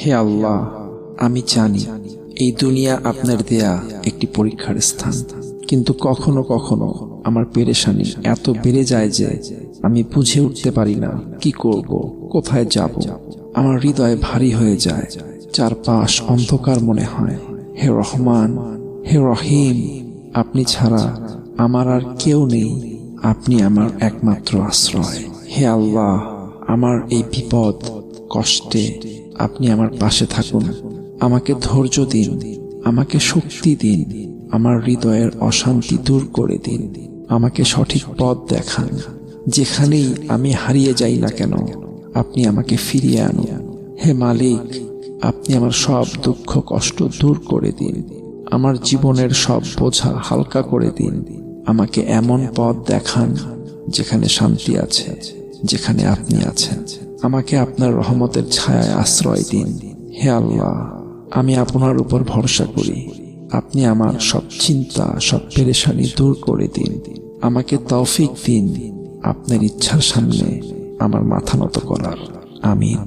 হে আল্লাহ, আমি জানি এই দুনিয়া আপনার দেয়া একটি পরীক্ষার স্থান, কিন্তু কখনো কখনো আমার পেরেশানি এত বেড়ে যায় যে আমি বুঝে উঠতে পারি না কি করব, কোথায় যাব। আমার হৃদয় ভারী হয়ে যায়, চারপাশ অন্ধকার মনে হয়। হে রহমান, হে রহিম, আপনি ছাড়া আমার আর কেউ নেই, আপনি আমার একমাত্র আশ্রয়। হে আল্লাহ, আমার এই বিপদ কষ্টে আপনি আমার পাশে থাকুন। আমাকে ধৈর্য দিন, আমাকে শক্তি দিন, আমার হৃদয়ের অশান্তি দূর করে দিন। আমাকে সঠিক পথ দেখান। যেখানেই আমি হারিয়ে যাই না কেন, আপনি আমাকে ফিরিয়ে আনুন। হে মালিক, আপনি আমার সব দুঃখ কষ্ট দূর করে দিন। আমার জীবনের সব বোঝা হালকা করে দিন। আমাকে এমন পথ দেখান যেখানে শান্তি আছে, যেখানে আপনি আছেন। আমাকে আপনার রহমতের ছায়ায় আশ্রয় দিন। হে আল্লাহ, আমি আপনার উপর ভরসা করি। আপনি আমার সব চিন্তা, সব পেরেশানি দূর করে দিন। আমাকে তৌফিক দিন আপনার ইচ্ছার সামনে আমার মাথা নত করার। আমিন।